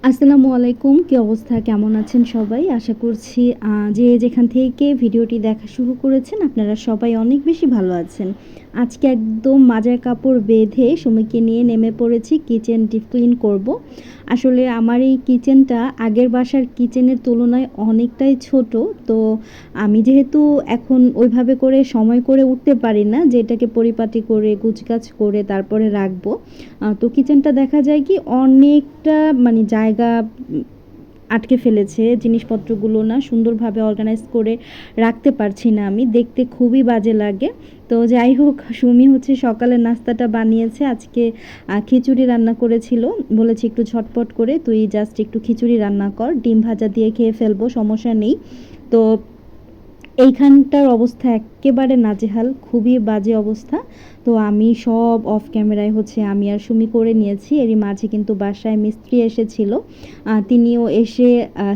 আসসালামু আলাইকুম। কি অবস্থা? কেমন আছেন সবাই? আশা করছি যে যেখান থেকে ভিডিওটি দেখা শুরু করেছেন আপনারা সবাই অনেক বেশি ভালো আছেন। আজকে একদম মাজার কাপড় বেঁধে সুমিকে নিয়ে নেমে পড়েছি কিচেন ডিপ ক্লিন করব। আসলে আমার এই কিচেনটা আগের বাসার কিচেনের তুলনায় অনেকটাই ছোট। তো আমি যেহেতু এখন ওইভাবে করে সময় করে উঠতে পারি না যে এটাকে পরিপাটি করে কুচকাচ করে তারপরে রাখবো। তো কিচেনটা দেখা যায় কি অনেকটা মানে জায়গা আটকে ফেলেছে। জিনিসপত্রগুলো না সুন্দরভাবে অর্গানাইজ করে রাখতে পারছি না আমি। দেখতে খুবই বাজে লাগে। তো যাই হোক সুমি হচ্ছে সকালের নাস্তাটা বানিয়েছে। আজকে খিচুড়ি রান্না করেছিল। বলেছি একটু ঝটপট করে তুই জাস্ট একটু খিচুড়ি রান্না কর। ডিম ভাজা দিয়ে খেয়ে ফেলবো, সমস্যা নেই। তো এইখানটার অবস্থা এক্কেবারে নাজেহাল, খুবই বাজে অবস্থা। তো আমি সব অফ ক্যামেরায় হচ্ছে আমি আর সুমি করে নিয়েছি। এরই মাঝে কিন্তু বাসায় মিস্ত্রি এসেছিল, তিনিও এসে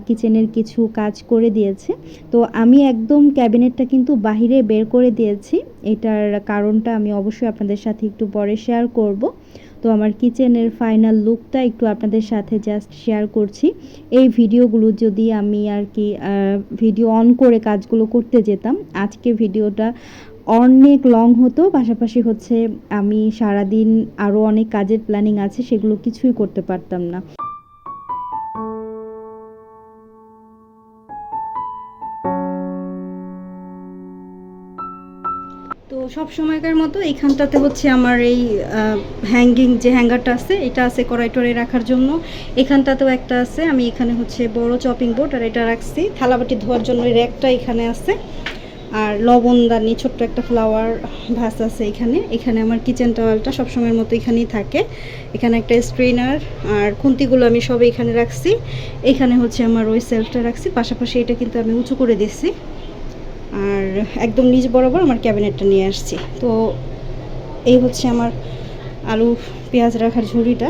কিচেনের কিছু কাজ করে দিয়েছে। তো আমি একদম ক্যাবিনেটটা কিন্তু বাহিরে বের করে দিয়েছি। এটার কারণটা আমি অবশ্যই আপনাদের সাথে একটু পরে শেয়ার করব। তো আমার কিচেনের ফাইনাল লুকটা একটু আপনাদের সাথে জাস্ট শেয়ার করছি। এই ভিডিওগুলো যদি আমি আর কি ভিডিও অন করে কাজগুলো করতে যেতাম, আজকে ভিডিওটা অনেক লং হতো। পাশাপাশি হচ্ছে আমি সারাদিন আরও অনেক কাজের প্ল্যানিং আছে, সেগুলো কিছুই করতে পারতাম না। তো সব সময়কার মতো এইখানটাতে হচ্ছে আমার এই হ্যাঙ্গিং যে হ্যাঙ্গারটা আছে এটা আছে কড়াই টড়াই রাখার জন্য। এখানটাতেও একটা আছে, আমি এখানে হচ্ছে বড় চপিং বোর্ড আর এটা রাখছি। থালাবাটি ধোয়ার জন্য এই র্যাকটা এখানে আছে। আর লবণদানি ছোট্ট একটা ফ্লাওয়ার ভাস আছে এখানে। এখানে আমার কিচেন টাওয়ালটা সবসময়ের মতো এখানেই থাকে। এখানে একটা স্ট্রেনার আর খুন্তিগুলো আমি সব এখানে রাখছি। এখানে হচ্ছে আমার ওই সেলফটা রাখছি। পাশাপাশি এটা কিন্তু আমি উঁচু করে দিচ্ছি। আর একদম নিচ বরাবর আমার ক্যাবিনেটটা নিয়ে আসছি। তো এই হচ্ছে আমার আলু পেঁয়াজ রাখার ঝুড়িটা।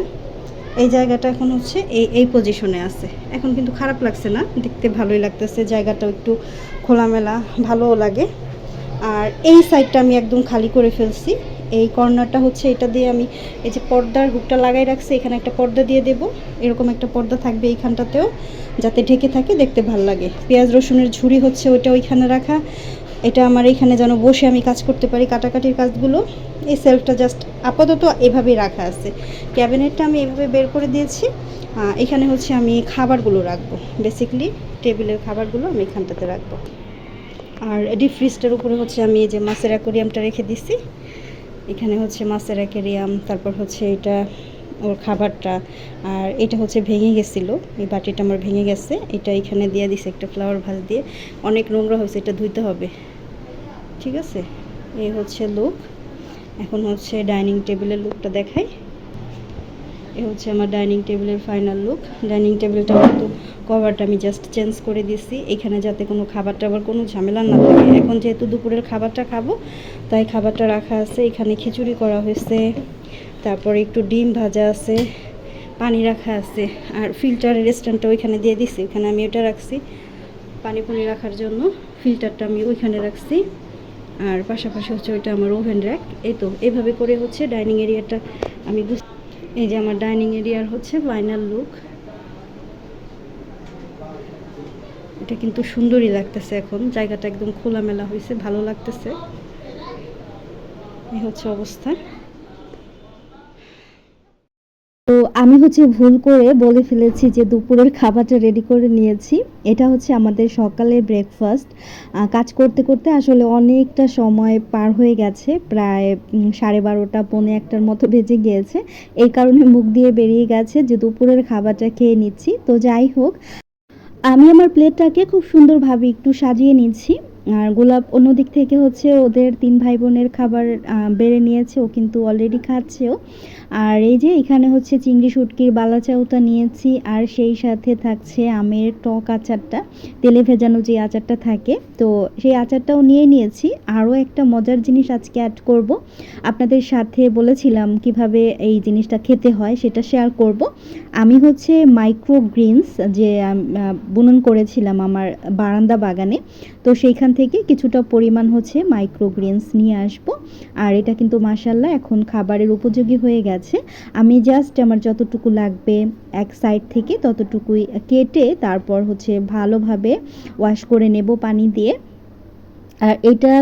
এই জায়গাটা এখন হচ্ছে এই পজিশনে আছে। এখন কিন্তু খারাপ লাগছে না, দেখতে ভালোই লাগতেছে। জায়গাটাও একটু খোলামেলা, ভালোও লাগে। আর এই সাইডটা আমি একদম খালি করে ফেলছি। এই কর্নারটা হচ্ছে এটা দিয়ে আমি এই যে পর্দার হুকটা লাগাই রাখছি, এখানে একটা পর্দা দিয়ে দেব। এরকম একটা পর্দা থাকবে এইখানটাতেও, যাতে ঢেকে থাকে, দেখতে ভাল লাগে। পেঁয়াজ রসুনের ঝুড়ি হচ্ছে ওইটা ওইখানে রাখা। এটা আমার এইখানে যেন বসে আমি কাজ করতে পারি, কাটাকাটির কাজগুলো। এই সেলফটা জাস্ট আপাতত এভাবেই রাখা আছে। ক্যাবিনেটটা আমি এভাবে বের করে দিয়েছি। এখানে হচ্ছে আমি খাবারগুলো রাখবো, বেসিক্যালি টেবিলের খাবারগুলো আমি এখানটাতে রাখবো। আর ডিপ ফ্রিজটার উপরে হচ্ছে আমি এই যে মাছের অ্যাকোরিয়ামটা রেখে দিছি। এখানে হচ্ছে মাছের অ্যাকোরিয়াম, তারপর হচ্ছে এটা ওর খাবারটা। আর এটা হচ্ছে ভেঙে গেছিলো, এই বাটিটা আমার ভেঙে গেছে। এটা এখানে দিয়ে দিছে একটা ফ্লাওয়ার ভাস দিয়ে। অনেক নোংরা হয়েছে, এটা ধুইতে হবে। ঠিক আছে, এই হচ্ছে লুক। এখন হচ্ছে ডাইনিং টেবিলের লুকটা দেখাই। এ হচ্ছে আমার ডাইনিং টেবিলের ফাইনাল লুক। ডাইনিং টেবিলটা কিন্তু কভারটা আমি জাস্ট চেঞ্জ করে দিছি, এখানে যাতে কোনো খাবার টাবার কোনো ঝামেলা না থাকে। এখন যেহেতু দুপুরের খাবারটা খাবো, তাই খাবারটা রাখা আছে। এখানে খিচুড়ি করা হয়েছে, তারপরে একটু ডিম ভাজা আছে, পানি রাখা আছে। আর ফিল্টারের স্ট্যান্ডটা ওইখানে দিয়ে দিছি, ওইখানে আমি ওটা রাখছি পানি পুনি রাখার জন্য। ফিল্টারটা আমি ওইখানে রাখছি। আর পাশাপাশি হচ্ছে ওইটা আমার ওভেন র্যাক। এই তো এইভাবে করে হচ্ছে ডাইনিং এরিয়াটা আমি এই যে আমার ডাইনিং এরিয়ার হচ্ছে ফাইনাল লুক। এটা কিন্তু সুন্দরই লাগতেছে, এখন জায়গাটা একদম খোলামেলা হয়েছে, ভালো লাগতেছে। এই হচ্ছে অবস্থা। তো আমি হচ্ছে ভুল করে বলে ফেলেছি যে দুপুরের খাবারটা রেডি করে নিয়েছি। এটা হচ্ছে আমাদের সকালের ব্রেকফাস্ট। কাজ করতে করতে আসলে অনেকটা সময় পার হয়ে গেছে, প্রায় 12:30 পৌনে 1টার মতো বেজে গিয়েছে। এই কারণে মুখ দিয়ে বেরিয়ে গেছে যে দুপুরের খাবারটা খেয়ে নিচ্ছি। তো যাই হোক, আমি আমার প্লেটটাকে খুব সুন্দরভাবে একটু সাজিয়ে নিচ্ছি। আর গোলাপ অন্যদিক থেকে হচ্ছে ওদের 3 ভাই বোনের খাবার বেড়ে নিয়েছে, ও কিন্তু অলরেডি খাচ্ছেও। আর এই যে এখানে হচ্ছে চিংড়ি শুটকির বালাচাউটা নিয়েছি, আর সেই সাথে থাকছে আমের টক আচারটা, তেলে ভেজানো যে আচারটা থাকে, তো সেই আচারটাও নিয়ে নিয়েছি। আরও একটা মজার জিনিস আজকে অ্যাড করব, আপনাদের সাথে বলেছিলাম কিভাবে এই জিনিসটা খেতে হয় সেটা শেয়ার করব। আমি হচ্ছে মাইক্রো গ্রিনস যে বুনন করেছিলাম আমার বারান্দা বাগানে, তো সেইখান থেকে কিছুটা পরিমাণ হচ্ছে মাইক্রোগ্রেনস নিয়ে আসব। আর এটা কিন্তু মাশাআল্লাহ এখন খাবারের উপযোগী হয়ে গেছে। আমি জাস্ট আমার যতটুকু লাগবে এক সাইড থেকে ততটুকুই কেটে তারপর হচ্ছে ভালোভাবে ওয়াশ করে নেব পানি দিয়ে। আর এটা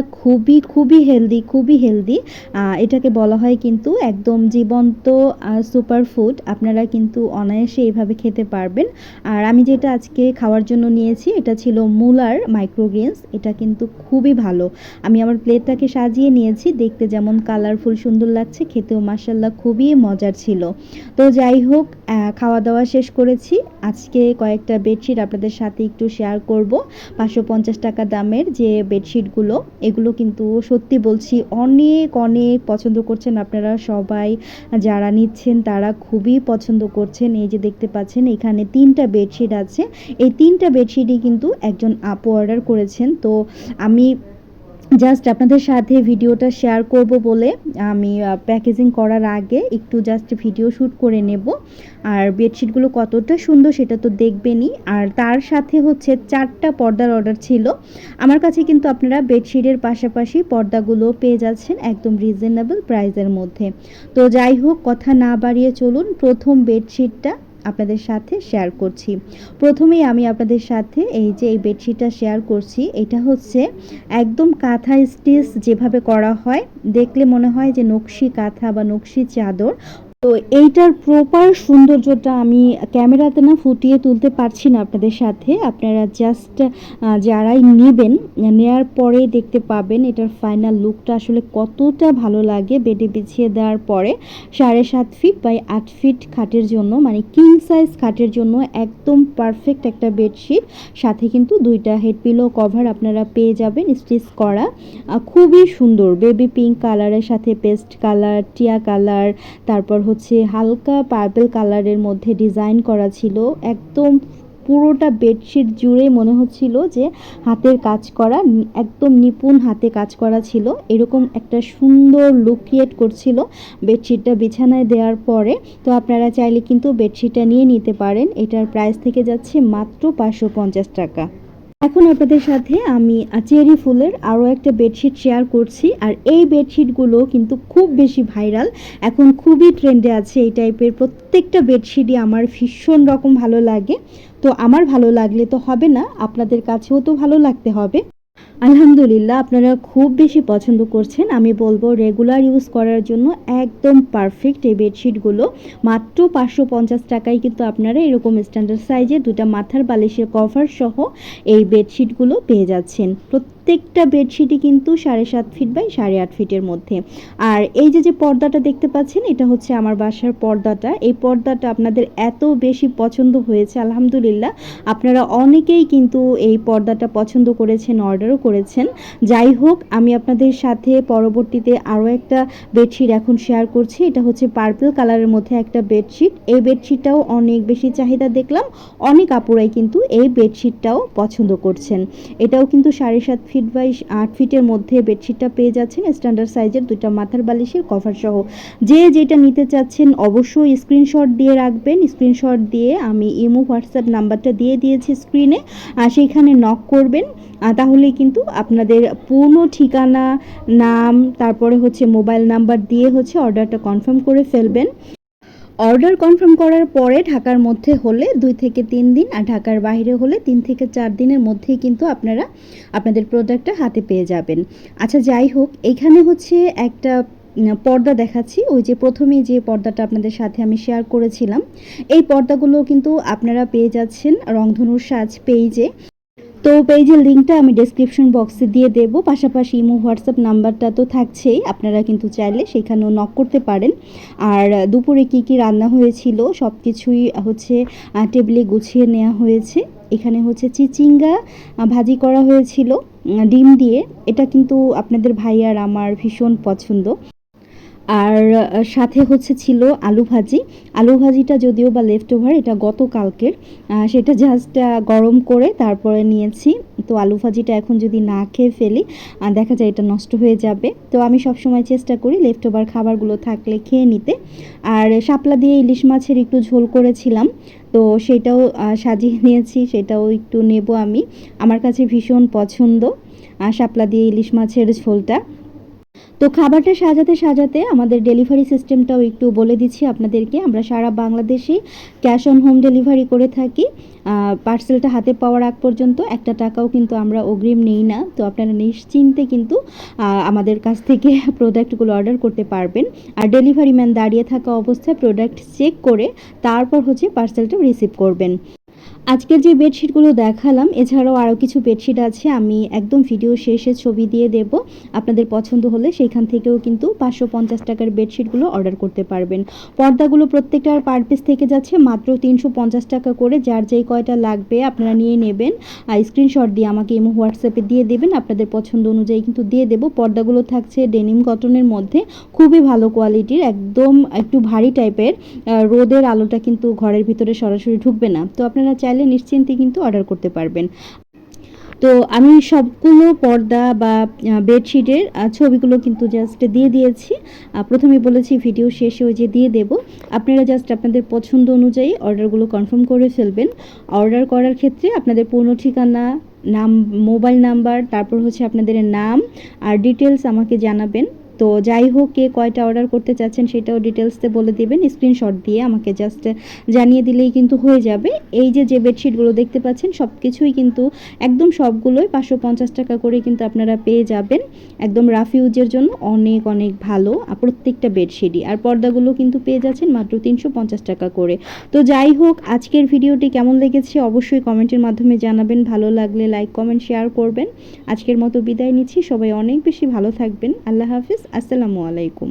খুবই হেলদি। এটাকে বলা হয় কিন্তু একদম জীবন্ত সুপার ফুড। আপনারা কিন্তু অনায়াসে এইভাবে খেতে পারবেন। আর আমি যেটা আজকে খাওয়ার জন্য নিয়েছি এটা ছিল মূলার মাইক্রোগ্রেনস। এটা কিন্তু খুবই ভালো। আমি আমার প্লেটটাকে সাজিয়ে নিয়েছি, দেখতে যেমন কালারফুল সুন্দর লাগছে, খেতেও মাশাআল্লাহ খুবই মজার ছিল। তো যাই হোক, খাওয়া দাওয়া শেষ করেছি। আজকে কয়েকটা বেডশিট আপনাদের সাথে একটু শেয়ার করব। 550 টাকা দামের যে বেডশিটগুলো, এগুলো কিন্তু সত্যি বলছি অনেক পছন্দ করছেন আপনারা সবাই। যারা নিচ্ছেন তারা খুবই পছন্দ করছেন। এই যে দেখতে পাচ্ছেন এখানে 3টা বেডশিট আছে। এই 3টা বেডশিটই কিন্তু একজন আপু অর্ডার করেছেন। তো আমি জাস্ট আপনাদের সাথে ভিডিওটা শেয়ার করব বলে আমি প্যাকেজিং করার আগে একটু জাস্ট ভিডিও শ্যুট করে নেব। আর বেডশিটগুলো কতটা সুন্দর সেটা তো দেখবেনই। আর তার সাথে হচ্ছে 4টা পর্দার অর্ডার ছিল। আমার কাছে কিন্তু আপনারা বেডশিটের পাশাপাশি পর্দাগুলো পেয়ে যাচ্ছেন একদম রিজনেবল প্রাইসের মধ্যে। তো যাই হোক, কথা না বাড়িয়ে চলুন প্রথম বেডশিটটা আপনাদের সাথে শেয়ার করছি। প্রথমেই আমি আপনাদের সাথে এই যে এই বেডশিটটা শেয়ার করছি, এটা হচ্ছে একদম কাঁথা স্টিচ যেভাবে করা হয়, দেখলে মনে হয় যে নকশি কাঁথা বা নকশি চাদর। তো এইটার প্রপার সৌন্দর্যটা আমি ক্যামেরাতে না ফুটিয়ে তুলতে পারছি না আপনাদের সাথে। আপনারা জাস্ট যারাই নেবেন, নেয়ার পরে দেখতে পাবেন এটার ফাইনাল লুকটা আসলে কতটা ভালো লাগে। বেডে বিছিয়ে দেওয়ার পরে 7.5 ফিট বাই 8 ফিট খাটের জন্য, মানে কিং সাইজ খাটের জন্য একদম পারফেক্ট একটা বেডশিট। সাথে কিন্তু 2টা হেড পিলো কভার আপনারা পেয়ে যাবেন স্টিচ করা। খুবই সুন্দর বেবি পিঙ্ক কালারের সাথে পেস্ট কালার, টিয়া কালার, তারপর হচ্ছে হালকা পার্পল কালারের মধ্যে ডিজাইন করা ছিল। একদম পুরোটা বেডশিট জুড়ে মনে হচ্ছিল যে হাতের কাজ করা, একদম নিপুণ হাতে কাজ করা ছিল। এরকম একটা সুন্দর লুক ক্রিয়েট করছিল বেডশিটটা বিছানায় দেওয়ার পরে। তো আপনারা চাইলে কিন্তু বেডশিটটা নিয়ে নিতে পারেন। এটার প্রাইস থেকে যাচ্ছে মাত্র 550 টাকা। এখন আপনাদের সাথে আমি চেরি ফুলের আরও একটা বেডশিট শেয়ার করছি। আর এই বেডশিটগুলো কিন্তু খুব বেশি ভাইরাল, এখন খুবই ট্রেন্ডে আছে। এই টাইপের প্রত্যেকটা বেডশিটই আমার ভীষণ রকম ভালো লাগে। তো আমার ভালো লাগলে তো হবে না, আপনাদের কাছেও তো ভালো লাগতে হবে। আলহামদুলিল্লাহ, আপনারা খুব বেশি পছন্দ করছেন। আমি বলবো রেগুলার ইউজ করার জন্য একদম পারফেক্ট এই বেডশিটগুলো। মাত্র 550 টাকায় কিন্তু আপনারা এরকম স্ট্যান্ডার্ড সাইজের 2টা মাথার বালিশের কভার সহ এই বেডশিটগুলো পেয়ে যাচ্ছেন। প্রত্যেকটা বেডশিটই কিন্তু 7.5 ফিট বাই 8.5 ফিটের মধ্যে। আর এই যে পর্দাটা দেখতে পাচ্ছেন, এটা হচ্ছে আমার বাসার পর্দাটা। এই পর্দাটা আপনাদের এত বেশি পছন্দ হয়েছে, আলহামদুলিল্লাহ। আপনারা অনেকেই কিন্তু এই পর্দাটা পছন্দ করেছেন, অর্ডারও করেছেন। যাই হোক, আমি আপনাদের সাথে পরবর্তীতে আরও একটা বেডশিট এখন শেয়ার করছি। এটা হচ্ছে পার্পল কালারের মধ্যে একটা বেডশিট। এই বেডশিটটাও অনেক বেশি চাহিদা দেখলাম, অনেক আপুরাই কিন্তু এই বেডশিটটাও পছন্দ করছেন। এটাও কিন্তু 7.5 ফিট বাই 8 ফিটের মধ্যে বেডশিটটা পেয়ে যাচ্ছেন স্ট্যান্ডার্ড সাইজের 2টা মাথার বালিশের কভার সহ। যে যেটা নিতে চাচ্ছেন অবশ্যই স্ক্রিনশট দিয়ে রাখবেন। স্ক্রিনশট দিয়ে আমি ইমো হোয়াটসঅ্যাপ নাম্বারটা দিয়ে দিয়েছি স্ক্রিনে, সেইখানে নক করবেন। তাহলে কিন্তু আপনাদের পূর্ণ ঠিকানা, নাম, তারপরে হচ্ছে মোবাইল নাম্বার দিয়ে হচ্ছে অর্ডারটা কনফার্ম করে ফেলবেন। অর্ডার কনফার্ম করার পরে ঢাকার মধ্যে হলে 2 থেকে 3 দিন, আর ঢাকার বাইরে হলে 3 থেকে 4 দিনের মধ্যেই কিন্তু আপনারা আপনাদের প্রোডাক্টটা হাতে পেয়ে যাবেন। আচ্ছা, যাই হোক, এখানে হচ্ছে একটা পর্দা দেখাচ্ছি। ওই যে প্রথমেই যে পর্দাটা আপনাদের সাথে আমি শেয়ার করেছিলাম, এই পর্দাগুলো কিন্তু আপনারা পেয়ে যাচ্ছেন রংধনুর সাজ পেজে। তো পেজের লিঙ্কটা আমি ডেসক্রিপশন বক্সে দিয়ে দেবো, পাশাপাশি ইমো হোয়াটসঅ্যাপ নাম্বারটা তো থাকছেই, আপনারা কিন্তু চাইলে সেখানেও নক করতে পারেন। আর দুপুরে কি রান্না হয়েছিল সব কিছুই হচ্ছে টেবিলে গুছিয়ে নেওয়া হয়েছে। এখানে হচ্ছে চিচিঙ্গা ভাজি করা হয়েছিল ডিম দিয়ে। এটা কিন্তু আপনাদের ভাই আর আমার ভীষণ পছন্দ। আর সাথে হচ্ছে ছিল আলু ভাজি। আলু ভাজিটা যদিও বা লেফট ওভার, এটা গতকালকের, সেটা জাস্ট গরম করে তারপরে নিয়েছি। তো আলু ভাজিটা এখন যদি না খেয়ে ফেলি দেখা যায় এটা নষ্ট হয়ে যাবে। তো আমি সবসময় চেষ্টা করি লেফট ওভার খাবারগুলো থাকলে খেয়ে নিতে। আর শাপলা দিয়ে ইলিশ মাছের একটু ঝোল করেছিলাম, তো সেটাও সাজিয়ে নিয়েছি, সেটাও একটু নেব আমি। আমার কাছে ভীষণ পছন্দ শাপলা দিয়ে ইলিশ মাছের ঝোলটা। তো খাবারটা সাজাতে সাজাতে আমাদের ডেলিভারি সিস্টেমটাও একটু বলে দিচ্ছি আপনাদেরকে। আমরা সারা বাংলাদেশে ক্যাশ অন হোম ডেলিভারি করে থাকি। পার্সেলটা হাতে পাওয়ার আগ পর্যন্ত একটা টাকাও কিন্তু আমরা অগ্রিম নেই না। তো আপনারা নিশ্চিন্তে কিন্তু আমাদের কাছ থেকে প্রোডাক্টগুলো অর্ডার করতে পারবেন। আর ডেলিভারি ম্যান দাঁড়িয়ে থাকা অবস্থায় প্রোডাক্ট চেক করে তারপর হচ্ছে পার্সেলটা রিসিভ করবেন। আজকের যে বেডশিটগুলো দেখালাম এছাড়াও আরও কিছু বেডশিট আছে, আমি একদম ভিডিও শেষে ছবি দিয়ে দেব। আপনাদের পছন্দ হলে সেইখান থেকেও কিন্তু 550 টাকার বেডশিটগুলো অর্ডার করতে পারবেন। পর্দাগুলো প্রত্যেকটার পার পিস থেকে যাচ্ছে মাত্র 350 টাকা করে। যার যেই কয়টা লাগবে আপনারা নিয়ে নেবেন, আর স্ক্রিনশট দিয়ে আমাকে ইমো হোয়াটসঅ্যাপে দিয়ে দেবেন, আপনাদের পছন্দ অনুযায়ী কিন্তু দিয়ে দেবো। পর্দাগুলো থাকছে ডেনিম কটনের মধ্যে, খুবই ভালো কোয়ালিটির, একদম একটু ভারী টাইপের। রোদের আলোটা কিন্তু ঘরের ভিতরে সরাসরি ঢুকবে না। তো আপনারা চাইলে নিশ্চিন্তে কিন্তু অর্ডার করতে পারবেন। তো আমি সবগুলো পর্দা বা বেডশিটের ছবিগুলো কিন্তু জাস্ট দিয়ে দিয়েছি। প্রথমে বলেছি ভিডিও শেষে ওই যে দিয়ে দেব। আপনারা জাস্ট আপনাদের পছন্দ অনুযায়ী অর্ডারগুলো কনফার্ম করে ফেলবেন। অর্ডার করার ক্ষেত্রে আপনাদের পূর্ণ ঠিকানা, নাম, মোবাইল নাম্বার, তারপর হচ্ছে আপনাদের নাম আর ডিটেলস আমাকে জানাবেন। তো যাই হোক, কে কয়টা অর্ডার করতে চাচ্ছেন সেটাও ডিটেলসে বলে দেবেন, স্ক্রিনশট দিয়ে আমাকে জাস্ট জানিয়ে দিলেই কিন্তু হয়ে যাবে। এই যে বেডশিটগুলো দেখতে পাচ্ছেন সব কিছুই কিন্তু একদম সবগুলোই 550 টাকা করে কিন্তু আপনারা পেয়ে যাবেন। একদম রাফ ইউজের জন্য অনেক অনেক ভালো প্রত্যেকটা বেডশিটই। আর পর্দাগুলো কিন্তু পেয়ে যাচ্ছেন মাত্র 350 টাকা করে। তো যাই হোক, আজকের ভিডিওটি কেমন লেগেছে অবশ্যই কমেন্টের মাধ্যমে জানাবেন। ভালো লাগলে লাইক, কমেন্ট, শেয়ার করবেন। আজকের মতো বিদায় নিচ্ছি, সবাই অনেক বেশি ভালো থাকবেন। আল্লাহ হাফিজ, আসসালামু আলাইকুম।